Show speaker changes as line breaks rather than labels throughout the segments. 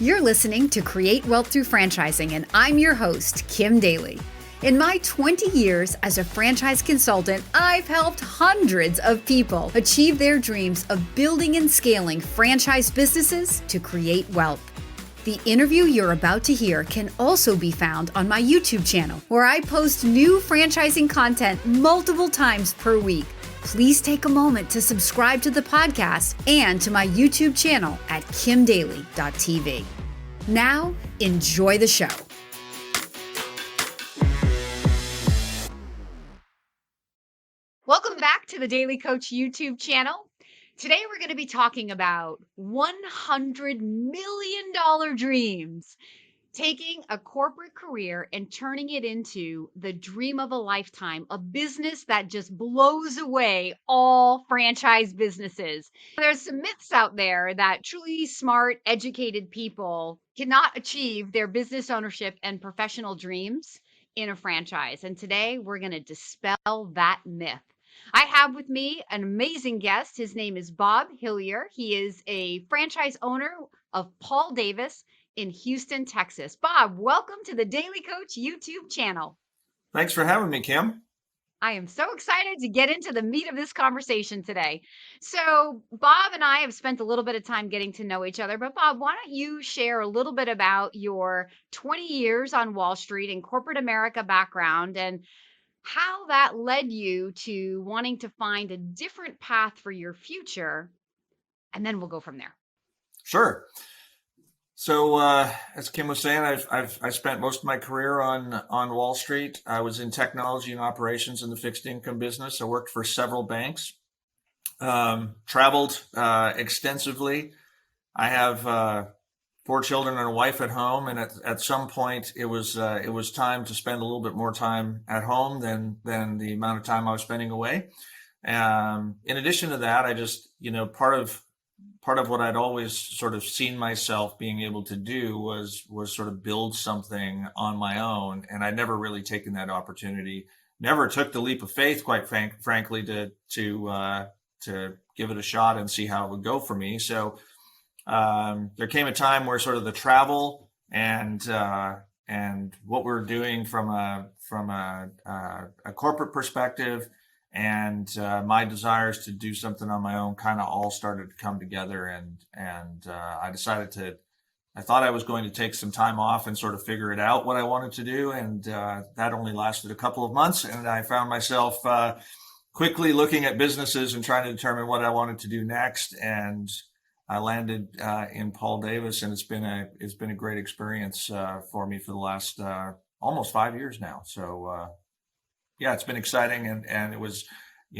You're listening to Create Wealth Through Franchising, and I'm your host, Kim Daly. In my 20 years as a franchise consultant, I've helped hundreds of people achieve their dreams of building and scaling franchise businesses to create wealth. The interview you're about to hear can also be found on my YouTube channel, where I post new franchising content multiple times per week. Please take a moment to subscribe to the podcast and to my YouTube channel at kimdaly.tv. Now, enjoy the show. Welcome back to the Daly Coach YouTube channel. Today, we're going to be talking about $100 million dreams. Taking a corporate career and turning it into the dream of a lifetime, a business that just blows away all franchise businesses. There's some myths out there that truly smart, educated people cannot achieve their business ownership and professional dreams in a franchise. And today we're going to dispel that myth. I have with me an amazing guest. His name is Bob Hillier. He is a franchise owner of Paul Davis in Houston, Texas. Bob, welcome to the Daly Coach YouTube channel.
Thanks for having me, Kim.
I am so excited to get into the meat of this conversation today. So Bob and I have spent a little bit of time getting to know each other, but Bob, why don't you share a little bit about your 20 years on Wall Street and corporate America background and how that led you to wanting to find a different path for your future, and then we'll go from there.
Sure. So, as Kim was saying, I spent most of my career on Wall Street. I was in technology and operations in the fixed income business. I worked for several banks, traveled extensively. I have 4 children and a wife at home, and at some point it was time to spend a little bit more time at home than the amount of time I was spending away. In addition to that, I just part of what I'd always sort of seen myself being able to do was sort of build something on my own. And I'd never really taken that opportunity, never took the leap of faith, quite frankly, to give it a shot and see how it would go for me. So there came a time where sort of the travel and what we're doing from a corporate perspective and my desires to do something on my own kind of all started to come together, and I thought I was going to take some time off and sort of figure it out what I wanted to do, and that only lasted a couple of months, and I found myself quickly looking at businesses and trying to determine what I wanted to do next, and I landed in Paul Davis, and it's been a great experience for me for the last almost 5 years now. So. Yeah, it's been exciting, and it was,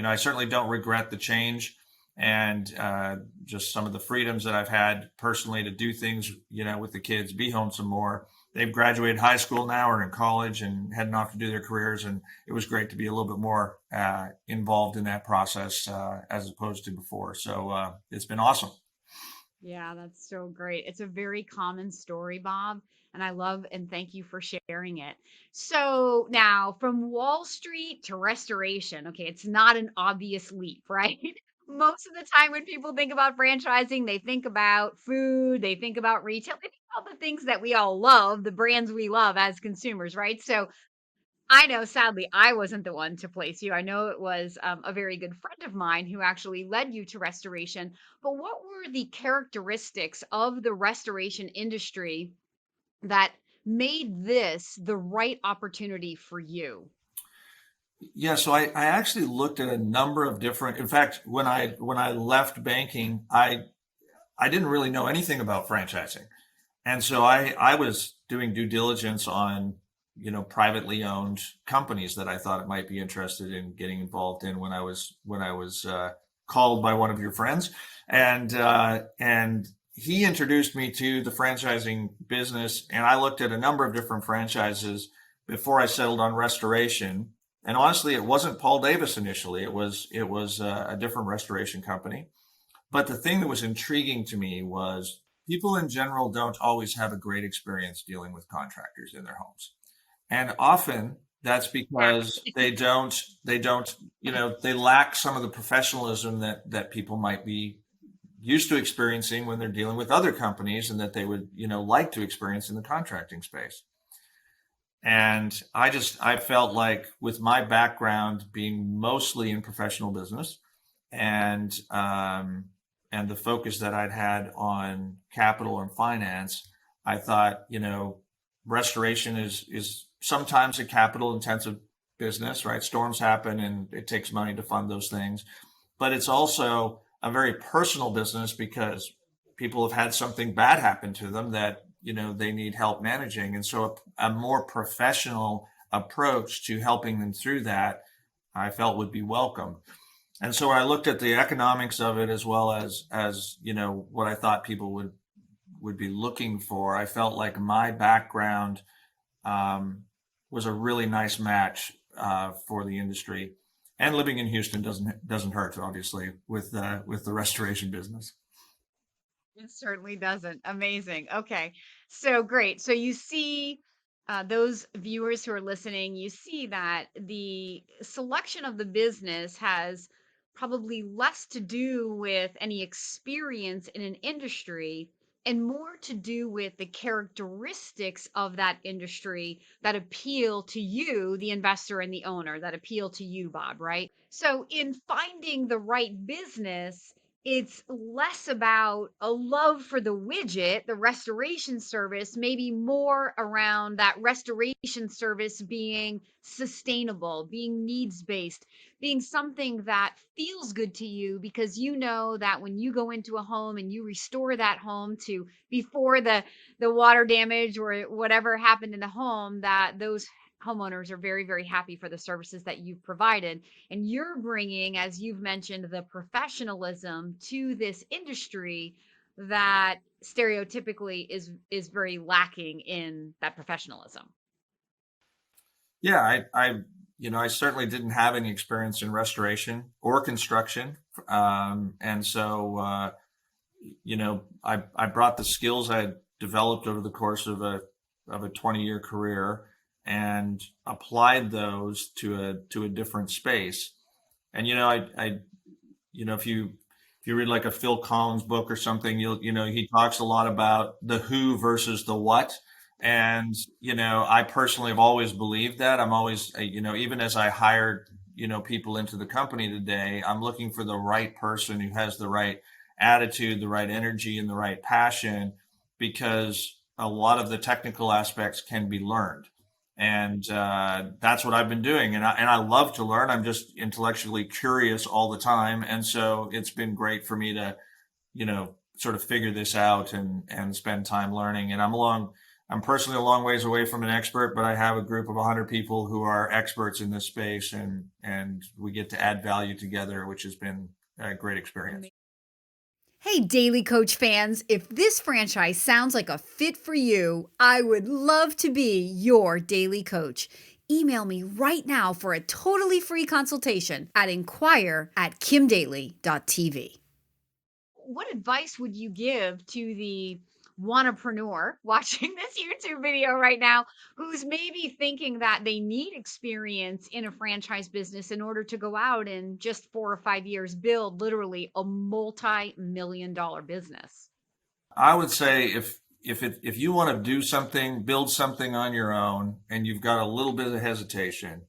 I certainly don't regret the change and just some of the freedoms that I've had personally to do things, with the kids, be home some more. They've graduated high school now or in college and heading off to do their careers, and it was great to be a little bit more involved in that process as opposed to before. So it's been awesome.
Yeah, that's so great. It's a very common story, Bob, and I love and thank you for sharing it. So now from Wall Street to restoration, okay, it's not an obvious leap, right? Most of the time when people think about franchising, they think about food, they think about retail, they think about the things that we all love, the brands we love as consumers, right? So I know, sadly, I wasn't the one to place you. I know it was a very good friend of mine who actually led you to restoration. But what were the characteristics of the restoration industry that made this the right opportunity for you?
Yeah, so I actually looked at a number of different. In fact, when I left banking, I didn't really know anything about franchising, and so I was doing due diligence on privately owned companies that I thought it might be interested in getting involved in when I was called by one of your friends, and he introduced me to the franchising business, and I looked at a number of different franchises before I settled on restoration. And honestly, it wasn't Paul Davis initially; it was a different restoration company. But the thing that was intriguing to me was people in general don't always have a great experience dealing with contractors in their homes. And often that's because they lack some of the professionalism that people might be used to experiencing when they're dealing with other companies and that they would, like to experience in the contracting space. And I felt like with my background being mostly in professional business and, and the focus that I'd had on capital and finance, I thought, restoration is sometimes a capital intensive business, right? Storms happen and it takes money to fund those things, but it's also a very personal business because people have had something bad happen to them that they need help managing, and so a more professional approach to helping them through that I felt would be welcome. And so I looked at the economics of it as well as what I thought people would be looking for. I felt like my background was a really nice match for the industry, and living in Houston doesn't hurt, obviously, with the restoration business.
It certainly doesn't. Amazing. Okay. So great. So you see, those viewers who are listening, you see that the selection of the business has probably less to do with any experience in an industry and more to do with the characteristics of that industry that appeal to you, the investor and the owner, that appeal to you, Bob, right? So in finding the right business, it's less about a love for the widget, the restoration service, maybe more around that restoration service being sustainable, being needs based, being something that feels good to you because you know that when you go into a home and you restore that home to before the water damage or whatever happened in the home, that those homeowners are very, very happy for the services that you've provided. And you're bringing, as you've mentioned, the professionalism to this industry that stereotypically is very lacking in that professionalism.
Yeah, I certainly didn't have any experience in restoration or construction, and so I brought the skills I had developed over the course of a 20-year career and applied those to a different space. And if you read like a Phil Collins book or something, he talks a lot about the who versus the what. And I personally have always believed that. I'm always, even as I hired people into the company today, I'm looking for the right person who has the right attitude, the right energy, and the right passion, because a lot of the technical aspects can be learned. And that's what I've been doing. And I love to learn. I'm just intellectually curious all the time. And so it's been great for me to, sort of figure this out and spend time learning. And I'm personally a long ways away from an expert, but I have a group of 100 people who are experts in this space, and we get to add value together, which has been a great experience.
Hey, Daly Coach fans, if this franchise sounds like a fit for you, I would love to be your Daly Coach. Email me right now for a totally free consultation at inquire@kimdaly.tv. What advice would you give to the wannapreneur watching this YouTube video right now who's maybe thinking that they need experience in a franchise business in order to go out and just 4 or 5 years build literally a multi-million dollar business?
I would say if you want to do something, build something on your own, and you've got a little bit of hesitation,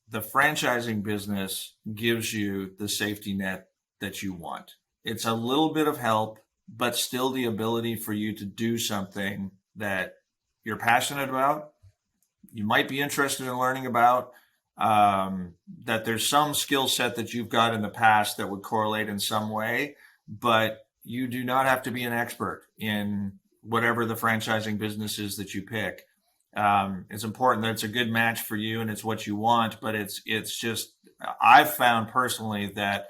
the franchising business gives you the safety net that you want. It's a little bit of help, but still the ability for you to do something that you're passionate about, you might be interested in learning about, that there's some skill set that you've got in the past that would correlate in some way, but you do not have to be an expert in whatever the franchising business is that you pick. It's important that it's a good match for you and it's what you want, but it's just, I've found personally that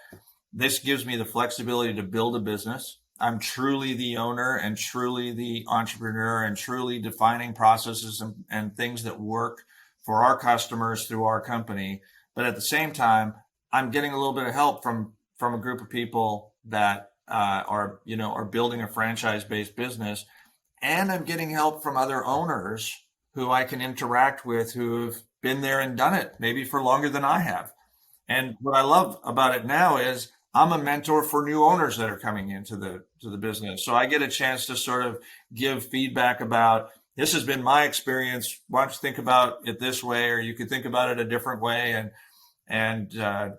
this gives me the flexibility to build a business. I'm truly the owner and truly the entrepreneur and truly defining processes and things that work for our customers through our company. But at the same time, I'm getting a little bit of help from a group of people that are building a franchise-based business, and I'm getting help from other owners who I can interact with who've been there and done it, maybe for longer than I have. And what I love about it now is I'm a mentor for new owners that are coming into the business. So I get a chance to sort of give feedback about, this has been my experience. Why don't you think about it this way, or you could think about it a different way. And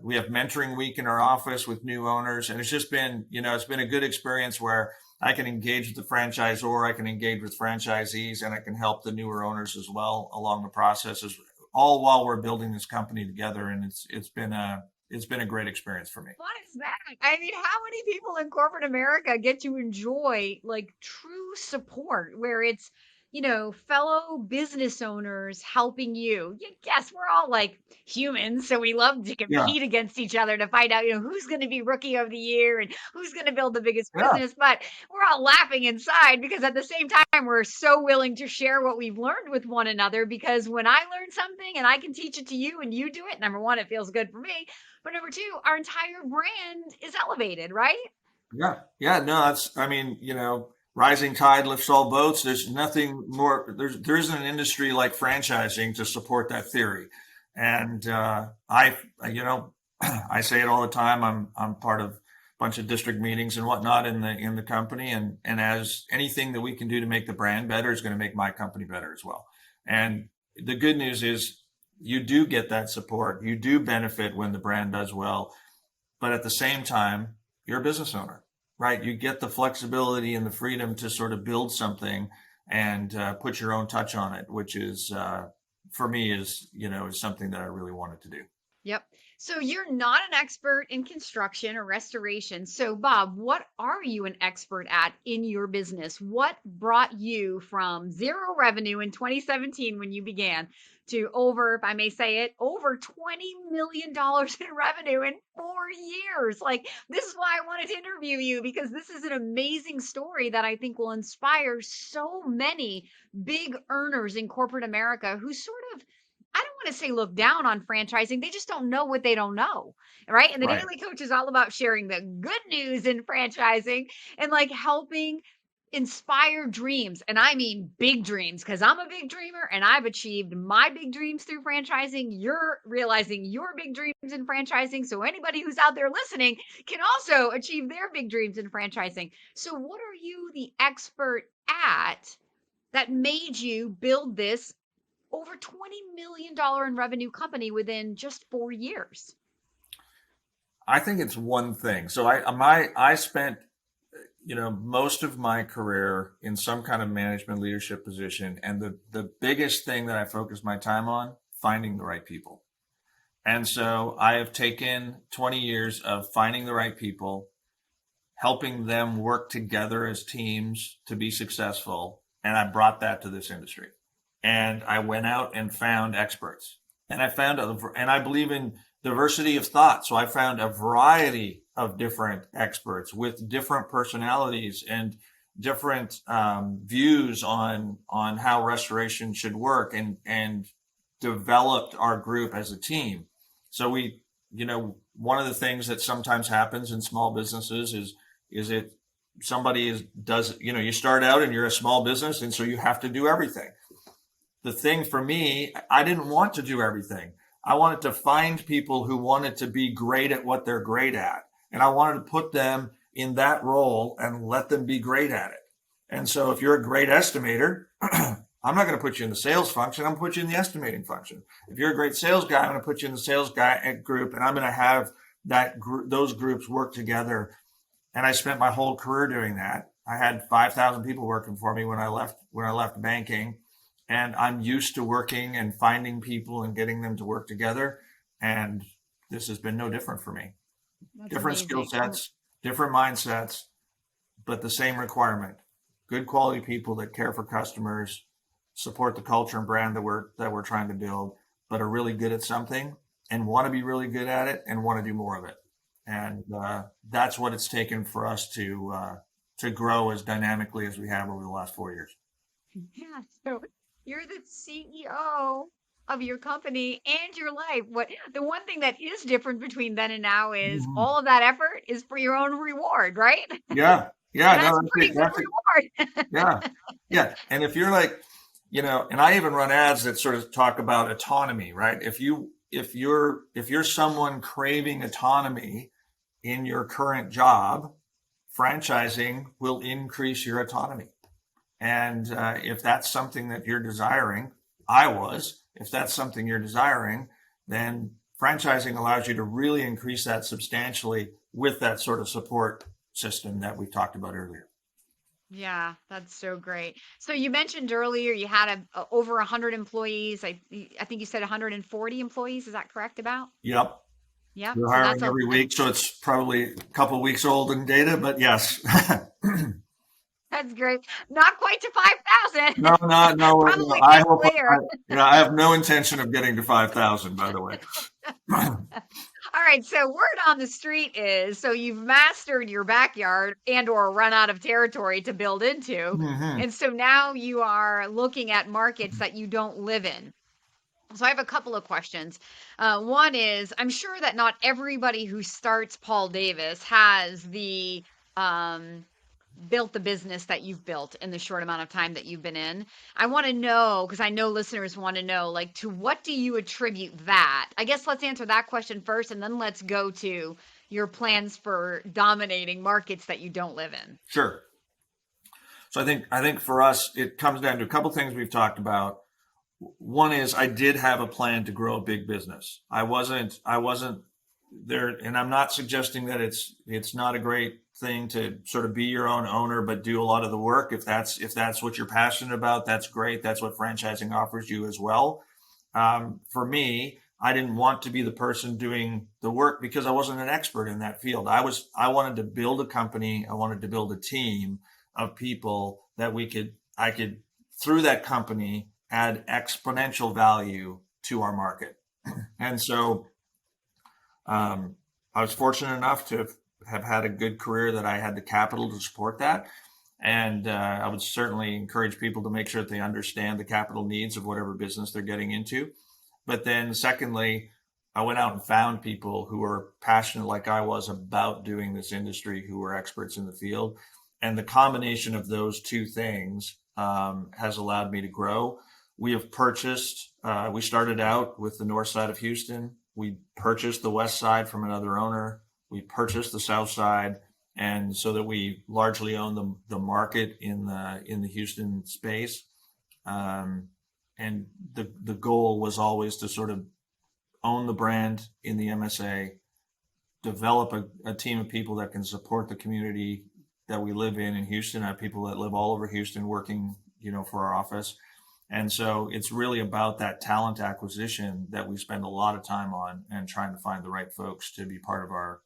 we have mentoring week in our office with new owners, and it's just been, it's been a good experience where I can engage with the franchisor, I can engage with franchisees, and I can help the newer owners as well along the processes, all while we're building this company together. And it's been a great experience for me.
What is that? I mean, how many people in corporate America get to enjoy like true support where it's, fellow business owners helping you? Yes, we're all like humans, so we love to
Yeah,
compete against each other to find out, who's going to be rookie of the year and who's going to build the biggest
yeah,
business. But we're all laughing inside because at the same time, we're so willing to share what we've learned with one another. Because when I learn something and I can teach it to you and you do it, number one, it feels good for me. But number two, our entire brand is elevated, right?
yeah, yeah. No, I mean, rising tide lifts all boats. There's nothing more. There isn't an industry like franchising to support that theory. And you know, I say it all the time. I'm part of a bunch of district meetings and whatnot in the company, and as anything that we can do to make the brand better is going to make my company better as well. And the good news is you do get that support. You do benefit when the brand does well, but at the same time, you're a business owner, right? You get the flexibility and the freedom to sort of build something and put your own touch on it, which is for me is something that I really wanted to do.
Yep. So you're not an expert in construction or restoration. So, Bob, what are you an expert at in your business? What brought you from zero revenue in 2017 when you began to over, if I may say it, over $20 million in revenue in 4 years? Like, this is why I wanted to interview you because this is an amazing story that I think will inspire so many big earners in corporate America who sort of, I don't want to say look down on franchising. They just don't know what they don't know. Right. And the
Right.
Daily Coach is all about sharing the good news in franchising and like helping inspire dreams. And I mean big dreams because I'm a big dreamer and I've achieved my big dreams through franchising. You're realizing your big dreams in franchising. So anybody who's out there listening can also achieve their big dreams in franchising. So, what are you the expert at that made you build this over $20 million in revenue company within just 4 years?
I think it's one thing. So I spent most of my career in some kind of management leadership position, and the biggest thing that I focused my time on, finding the right people. And so I have taken 20 years of finding the right people, helping them work together as teams to be successful, and I brought that to this industry. And I went out and found experts, and and I believe in diversity of thought. So I found a variety of different experts with different personalities and different views on how restoration should work, and developed our group as a team. So one of the things that sometimes happens in small businesses is it somebody does, you start out and you're a small business, and so you have to do everything. The thing for me, I didn't want to do everything. I wanted to find people who wanted to be great at what they're great at. And I wanted to put them in that role and let them be great at it. And so if you're a great estimator, I'm not going to put you in the sales function. I'm going to put you in the estimating function. If you're a great sales guy, I'm going to put you in the sales guy group, and I'm going to have those groups work together. And I spent my whole career doing that. I had 5,000 people working for me when I left banking. And I'm used to working and finding people and getting them to work together. And this has been no different for me.
That's
Different skill
amazing.
sets, different mindsets, but the same requirement. Good quality people that care for customers, support the culture and brand that we're trying to build, but are really good at something and want to be really good at it and want to do more of it. And that's what it's taken for us to grow as dynamically as we have over the last 4 years.
Yeah. So you're the CEO of your company and your life. What the one thing that is different between then and now is
Mhm.
all of that effort is for your own reward, right?
Yeah, yeah,
And that's
no,
a pretty good
that's it.
reward.
Yeah, yeah. And if you're like, and I even run ads that sort of talk about autonomy, right? If you're someone craving autonomy, in your current job, franchising will increase your autonomy. And if that's something that you're desiring, if that's something you're desiring, then franchising allows you to really increase that substantially with that sort of support system that we talked about earlier.
Yeah, that's so great. So you mentioned earlier you had over 100 employees. I think you said 140 employees. Is that correct about?
Yep.
Yep.
We're
So that's
hiring every week, so it's probably a couple weeks old in data, but yes.
that's great. Not quite to 5,000.
No, no, no, no.
Probably getting there.
I have no intention of getting to 5,000, by the way.
All right, so word on the street is so you've mastered your backyard and or run out of territory to build into.
Mhm.
And so now you are looking at markets that you don't live in. So I have a couple of questions. One is I'm sure that not everybody who starts Paul Davis has the built the business that you've built in the short amount of time that you've been in. I want to know, because I know listeners want to know, like, to what do you attribute that? I guess let's answer that question first, and then let's go to your plans for dominating markets that you don't live in.
Sure. So I think for us, it comes down to a couple things we've talked about. One is I did have a plan to grow a big business. I wasn't there, and I'm not suggesting that it's not a great thing to sort of be your own owner, but do a lot of the work. If that's what you're passionate about, that's great. That's what franchising offers you as well. For me, I didn't want to be the person doing the work because I wasn't an expert in that field. I wanted to build a company. I wanted to build a team of people that I could through that company add exponential value to our market. And so I was fortunate enough to have had a good career that I had the capital to support that. And I would certainly encourage people to make sure that they understand the capital needs of whatever business they're getting into. But then, secondly, I went out and found people who were passionate, like I was, about doing this industry, who were experts in the field. And the combination of those two things has allowed me to grow. We started out with the north side of Houston. We purchased the west side from another owner. We purchased the south side, and so that we largely own the market in the Houston space. Um, and the goal was always to sort of own the brand in the MSA, develop a team of people that can support the community that we live in Houston. I have people that live all over Houston working, for our office. And so it's really about that talent acquisition that we spend a lot of time on and trying to find the right folks to be part of our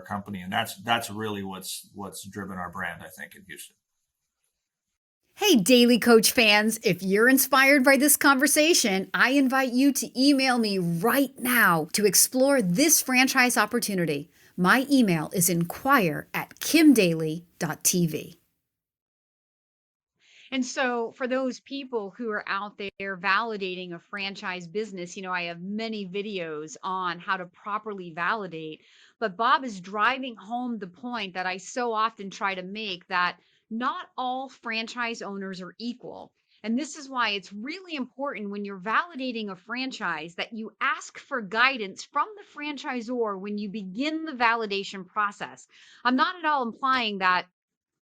company. And that's really what's driven our brand, I think, in Houston.
Hey, Daily Coach fans, if you're inspired by this conversation, I invite you to email me right now to explore this franchise opportunity. My email is inquire@kimdaly.tv. And so, for those people who are out there validating a franchise business, I have many videos on how to properly validate. But Bob is driving home the point that I so often try to make that not all franchise owners are equal. And this is why it's really important when you're validating a franchise that you ask for guidance from the franchisor when you begin the validation process. I'm not at all implying that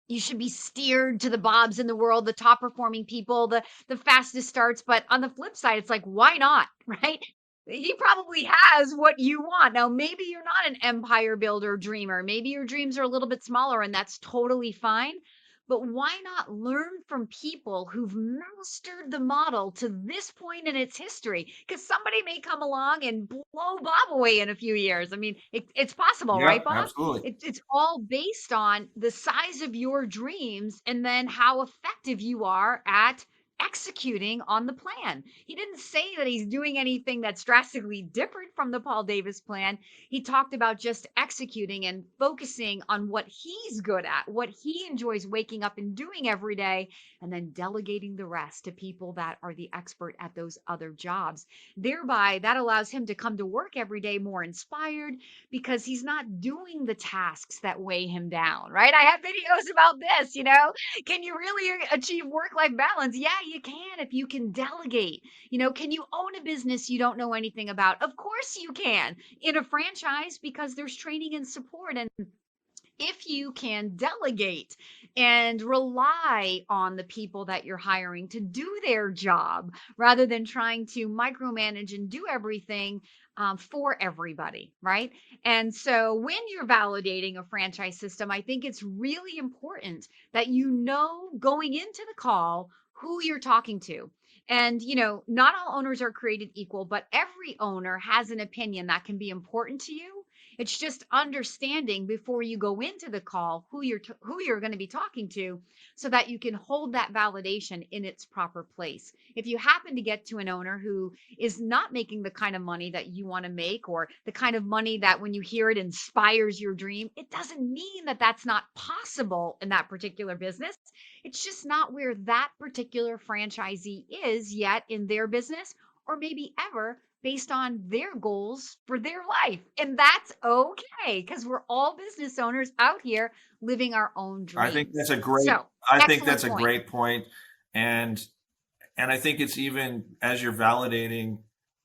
you should be steered to the Bobs in the world, the top performing people, the fastest starts. But on the flip side, it's like, why not? Right? He probably has what you want. Now, maybe you're not an empire builder dreamer. Maybe your dreams are a little bit smaller, and that's totally fine. But why not learn from people who've mastered the model to this point in its history? Because somebody may come along and blow Bob away in a few years. I mean, it's possible, right,
Yep,
Bob?
absolutely.
It's all based on the size of your dreams and then how effective you are at executing on the plan. He didn't say that he's doing anything that's drastically different from the Paul Davis plan. He talked about just executing and focusing on what he's good at, what he enjoys waking up and doing every day, and then delegating the rest to people that are the expert at those other jobs. Thereby, that allows him to come to work every day more inspired because he's not doing the tasks that weigh him down, right? I have videos about this. Can you really achieve work life balance? Yeah, you can if you can delegate. Can you own a business you don't know anything about? Of course you can in a franchise, because there's training and support. And if you can delegate and rely on the people that you're hiring to do their job rather than trying to micromanage and do everything for everybody, right? And so when you're validating a franchise system, I think it's really important that going into the call who you're talking to. And, not all owners are created equal, but every owner has an opinion that can be important to you. It's just understanding before you go into the call who you're going to be talking to, so that you can hold that validation in its proper place. If you happen to get to an owner who is not making the kind of money that you want to make, or the kind of money that when you hear it inspires your dream, it doesn't mean that that's not possible in that particular business. It's just not where that particular franchisee is yet in their business, or maybe ever, based on their goals for their life. And that's okay, because we're all business owners out here living our own
I think
dreams.
that's a great,
So,
I think
excellent
that's a
point.
great point. And I think it's even as you're validating,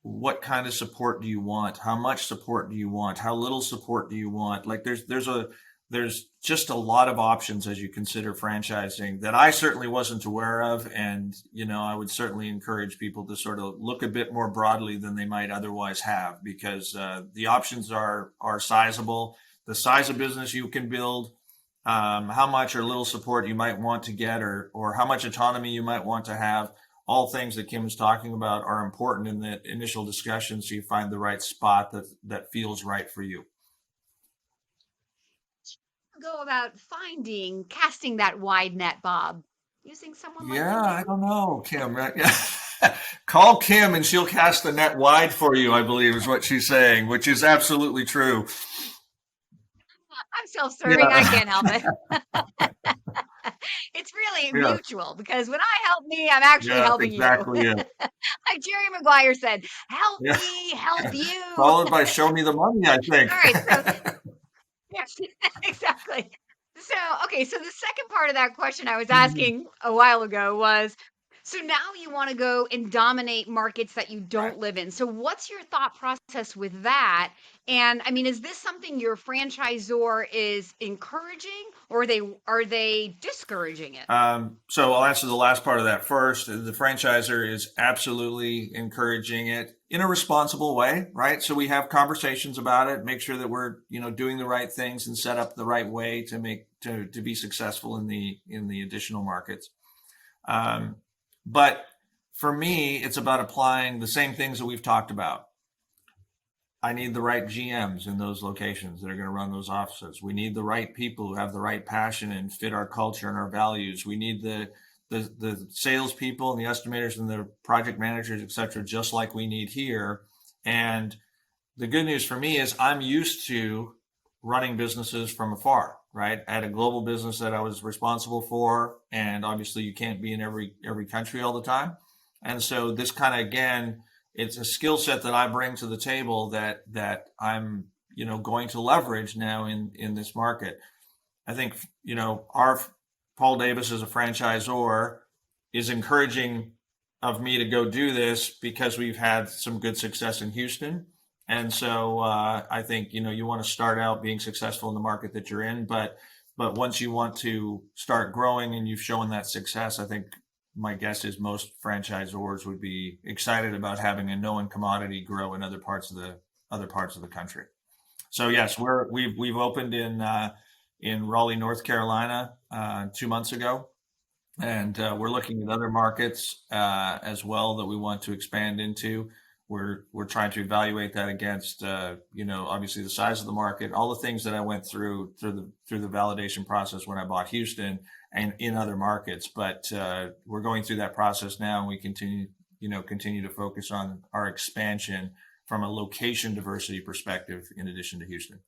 what kind of support do you want? How much support do you want? How little support do you want? Like there's just a lot of options as you consider franchising that I certainly wasn't aware of. And, I would certainly encourage people to sort of look a bit more broadly than they might otherwise have, because the options are sizable. The size of business you can build, how much or little support you might want to get, or how much autonomy you might want to have. All things that Kim is talking about are important in the initial discussion, so you find the right spot that feels right for you.
Go about casting that wide net, Bob, using someone like
Yeah, I
LinkedIn?
don't know, Kim. Call Kim and she'll cast the net wide for you, I believe is what she's saying, which is absolutely true.
I'm self-serving. I
Yeah.
can't help it. It's really
Yeah.
mutual, because when I help me, I'm actually
Yeah,
helping you.
exactly it.
Like Jerry Maguire said, help
Yeah.
me help you.
Followed by show me the money, I think.
All right. So, yes, exactly. So, okay. So, the second part of that question I was asking a while ago was, so now you want to go and dominate markets that you
Right.
don't live in. So, what's your thought process with that? And I mean, is this something your franchisor is encouraging, or are they discouraging it?
So I'll answer the last part of that first. The franchisor is absolutely encouraging it in a responsible way, right? So we have conversations about it, make sure that we're, doing the right things and set up the right way to be successful in the additional markets. But for me, it's about applying the same things that we've talked about. I need the right GMs in those locations that are going to run those offices. We need the right people who have the right passion and fit our culture and our values. We need the salespeople and the estimators and the project managers, et cetera, just like we need here. And the good news for me is I'm used to running businesses from afar, right? I had a global business that I was responsible for, and obviously you can't be in every country all the time. And so this kind of, again, it's a skill set that I bring to the table that I'm, going to leverage now in this market. I think, our Paul Davis as a franchisor is encouraging of me to go do this because we've had some good success in Houston. And so I think, you want to start out being successful in the market that you're in, but once you want to start growing and you've shown that success, I think my guess is most franchisors would be excited about having a known commodity grow in other parts of the country. So yes, we've opened in Raleigh, North Carolina, 2 months ago, and we're looking at other markets as well that we want to expand into. We're trying to evaluate that against obviously the size of the market, all the things that I went through the validation process when I bought Houston and in other markets. But we're going through that process now, and we continue to focus on our expansion from a location diversity perspective in addition to Houston.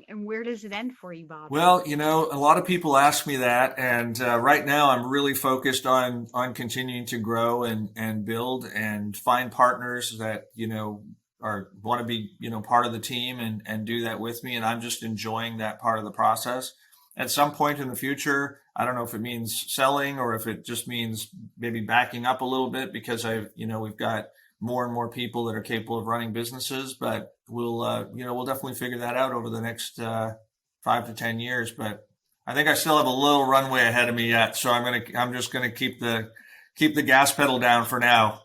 And where does it end for you, Bob?
Well, a lot of people ask me that, and right now I'm really focused on continuing to grow and build and find partners that want to be part of the team and do that with me, and I'm just enjoying that part of the process. at some point in the future, I don't know if it means selling or if it just means maybe backing up a little bit because we've got more and more people that are capable of running businesses, but we'll definitely figure that out over the next 5 to 10 years. But I think I still have a little runway ahead of me yet. So I'm just going to keep the gas pedal down for now.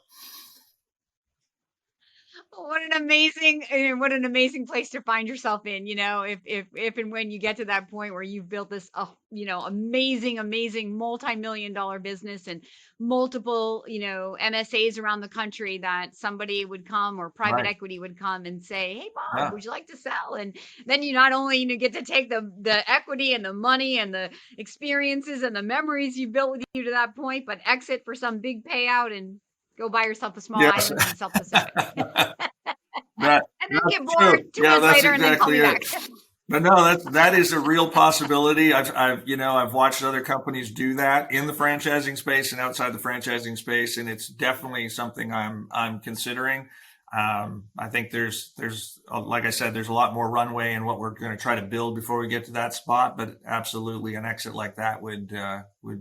What an amazing place to find yourself in, if and when you get to that point where you've built this, amazing multi-million dollar business and multiple, MSAs around the country that somebody would come or private
Right.
equity would come and say, "Hey, Bob,
Yeah.
would you like to sell?" And then you not only, get to take the equity and the money and the experiences and the memories you built with you to that point, but exit for some big payout and go buy yourself a small
Yes.
island in South Pacific.
That,
And then
that's
get
true.
bored 2
Yeah,
months
that's
later and then call
exactly
me
it.
back.
But no, that is a real possibility. I've watched other companies do that in the franchising space and outside the franchising space, and it's definitely something I'm considering. I think there's like I said, there's a lot more runway in what we're going to try to build before we get to that spot. But absolutely, an exit like that would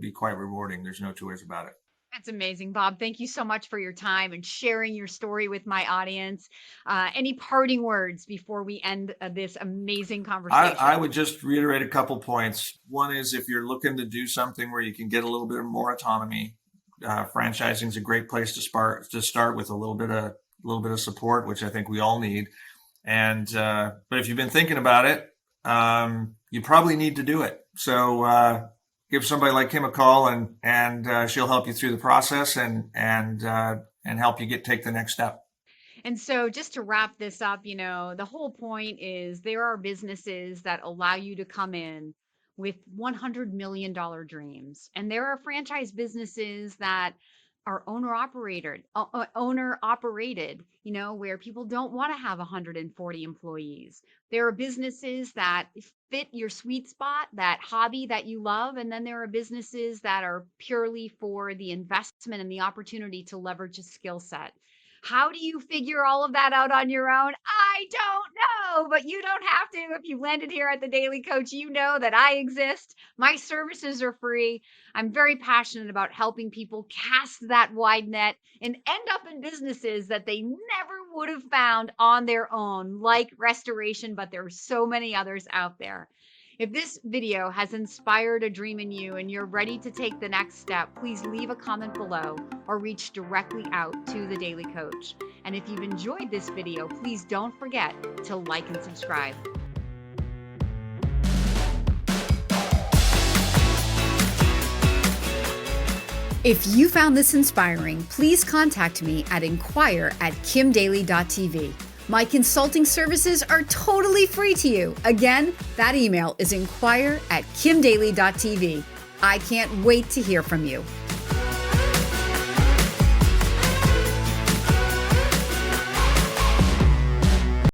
be quite rewarding. There's no two ways about it.
That's amazing, Bob. Thank you so much for your time and sharing your story with my audience. Any parting words before we end this amazing conversation?
I would just reiterate a couple points. One is if you're looking to do something where you can get a little bit more autonomy, franchising is a great place to start with a little bit of support, which I think we all need. And but if you've been thinking about it, you probably need to do it. So give somebody like Kim a call, and she'll help you through the process and help you take the next step.
And so just to wrap this up, the whole point is there are businesses that allow you to come in with $100 million dreams. And there are franchise businesses that are owner operated, where people don't want to have 140 employees. There are businesses that fit your sweet spot, that hobby that you love. And then there are businesses that are purely for the investment and the opportunity to leverage a skill set. How do you figure all of that out on your own? I don't know, but you don't have to. If you landed here at the Daly Coach, you know that I exist. My services are free. I'm very passionate about helping people cast that wide net and end up in businesses that they never would have found on their own, like restoration, but there are so many others out there. If this video has inspired a dream in you and you're ready to take the next step, please leave a comment below or reach directly out to the Daly Coach. And if you've enjoyed this video, please don't forget to like and subscribe. If you found this inspiring, please contact me at inquire@kimdaly.tv. My consulting services are totally free to you. Again, that email is inquire@kimdaly.tv. I can't wait to hear from you.